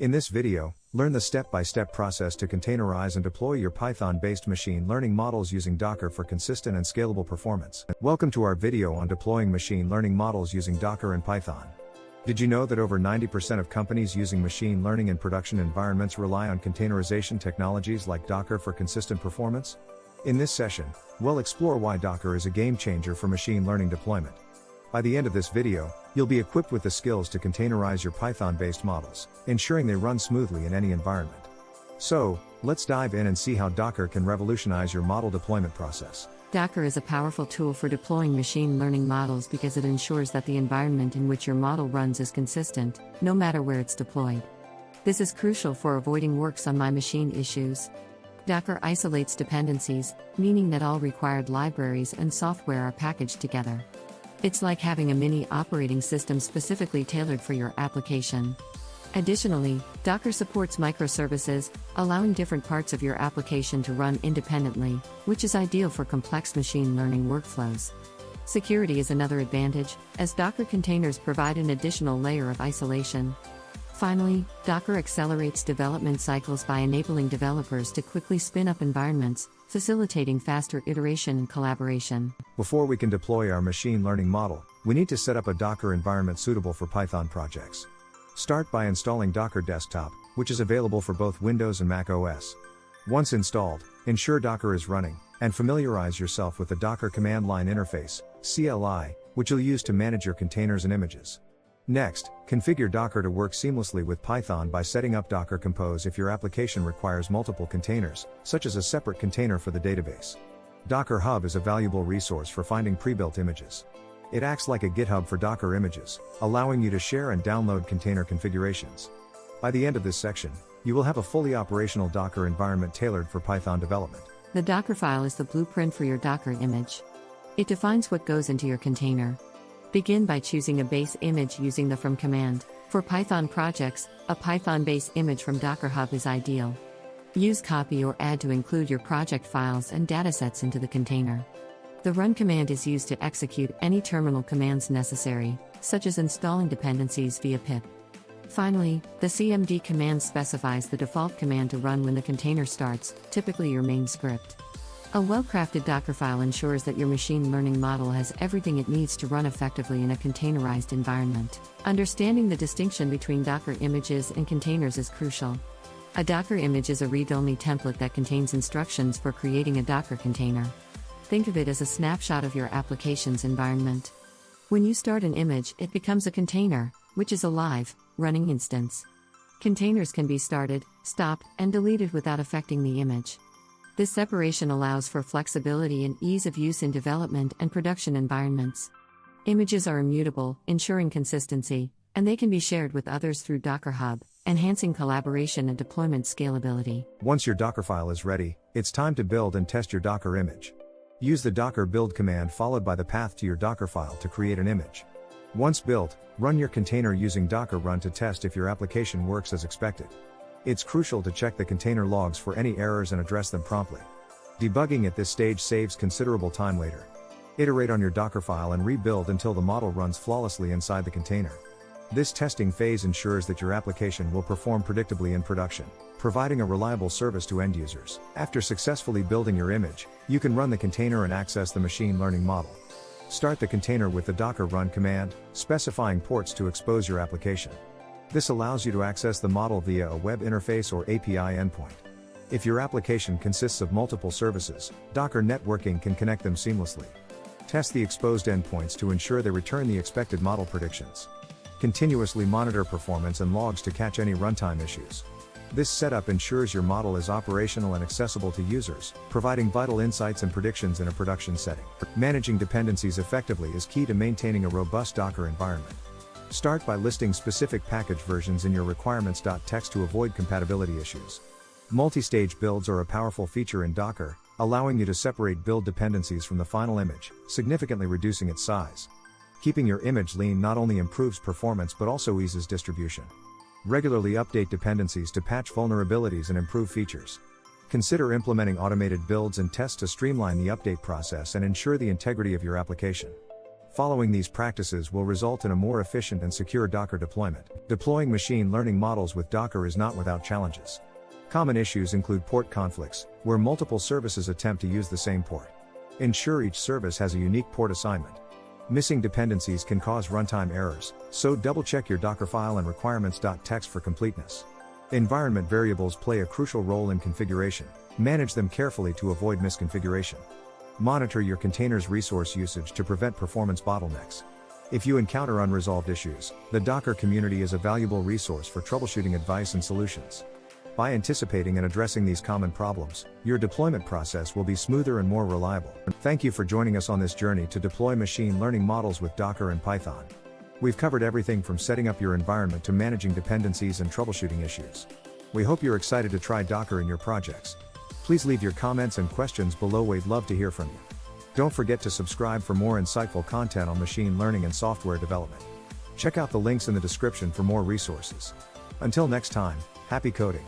In this video, learn the step-by-step process to containerize and deploy your Python-based machine learning models using Docker for consistent and scalable performance. Welcome to our video on deploying machine learning models using Docker and Python. Did you know that over 90% of companies using machine learning in production environments rely on containerization technologies like Docker for consistent performance? In this session, we'll explore why Docker is a game changer for machine learning deployment. By the end of this video, you'll be equipped with the skills to containerize your Python-based models, ensuring they run smoothly in any environment. So, let's dive in and see how Docker can revolutionize your model deployment process. Docker is a powerful tool for deploying machine learning models because it ensures that the environment in which your model runs is consistent, no matter where it's deployed. This is crucial for avoiding works on my machine issues. Docker isolates dependencies, meaning that all required libraries and software are packaged together. It's like having a mini operating system specifically tailored for your application. Additionally, Docker supports microservices, allowing different parts of your application to run independently, which is ideal for complex machine learning workflows. Security is another advantage, as Docker containers provide an additional layer of isolation. Finally, Docker accelerates development cycles by enabling developers to quickly spin up environments, facilitating faster iteration and collaboration. Before we can deploy our machine learning model, we need to set up a Docker environment suitable for Python projects. Start by installing Docker Desktop, which is available for both Windows and Mac OS. Once installed, ensure Docker is running, and familiarize yourself with the Docker Command Line Interface, CLI, which you'll use to manage your containers and images. Next, configure Docker to work seamlessly with Python by setting up Docker Compose if your application requires multiple containers, such as a separate container for the database. Docker Hub is a valuable resource for finding pre-built images. It acts like a GitHub for Docker images, allowing you to share and download container configurations. By the end of this section, you will have a fully operational Docker environment tailored for Python development. The Dockerfile is the blueprint for your Docker image. It defines what goes into your container. Begin by choosing a base image using the from command. For Python projects, a Python base image from Docker Hub is ideal. Use copy or add to include your project files and datasets into the container. The run command is used to execute any terminal commands necessary, such as installing dependencies via pip. Finally, the cmd command specifies the default command to run when the container starts, typically your main script. A well-crafted Dockerfile ensures that your machine learning model has everything it needs to run effectively in a containerized environment. Understanding the distinction between Docker images and containers is crucial. A Docker image is a read-only template that contains instructions for creating a Docker container. Think of it as a snapshot of your application's environment. When you start an image, it becomes a container, which is a live, running instance. Containers can be started, stopped, and deleted without affecting the image. This separation allows for flexibility and ease of use in development and production environments. Images are immutable, ensuring consistency, and they can be shared with others through Docker Hub, enhancing collaboration and deployment scalability. Once your Dockerfile is ready, it's time to build and test your Docker image. Use the Docker build command followed by the path to your Dockerfile to create an image. Once built, run your container using Docker run to test if your application works as expected. It's crucial to check the container logs for any errors and address them promptly. Debugging at this stage saves considerable time later. Iterate on your Dockerfile and rebuild until the model runs flawlessly inside the container. This testing phase ensures that your application will perform predictably in production, providing a reliable service to end users. After successfully building your image, you can run the container and access the machine learning model. Start the container with the Docker run command, specifying ports to expose your application. This allows you to access the model via a web interface or API endpoint. If your application consists of multiple services, Docker networking can connect them seamlessly. Test the exposed endpoints to ensure they return the expected model predictions. Continuously monitor performance and logs to catch any runtime issues. This setup ensures your model is operational and accessible to users, providing vital insights and predictions in a production setting. Managing dependencies effectively is key to maintaining a robust Docker environment. Start by listing specific package versions in your requirements.txt to avoid compatibility issues. Multi-stage builds are a powerful feature in Docker, allowing you to separate build dependencies from the final image, significantly reducing its size. Keeping your image lean not only improves performance but also eases distribution. Regularly update dependencies to patch vulnerabilities and improve features. Consider implementing automated builds and tests to streamline the update process and ensure the integrity of your application. Following these practices will result in a more efficient and secure Docker deployment. Deploying machine learning models with Docker is not without challenges. Common issues include port conflicts, where multiple services attempt to use the same port. Ensure each service has a unique port assignment. Missing dependencies can cause runtime errors, so double-check your Dockerfile and requirements.txt for completeness. Environment variables play a crucial role in configuration. Manage them carefully to avoid misconfiguration. Monitor your container's resource usage to prevent performance bottlenecks. If you encounter unresolved issues, the Docker community is a valuable resource for troubleshooting advice and solutions. By anticipating and addressing these common problems, your deployment process will be smoother and more reliable. Thank you for joining us on this journey to deploy machine learning models with Docker and Python. We've covered everything from setting up your environment to managing dependencies and troubleshooting issues. We hope you're excited to try Docker in your projects. Please leave your comments and questions below. We'd love to hear from you. Don't forget to subscribe for more insightful content on machine learning and software development. Check out the links in the description for more resources. Until next time, happy coding.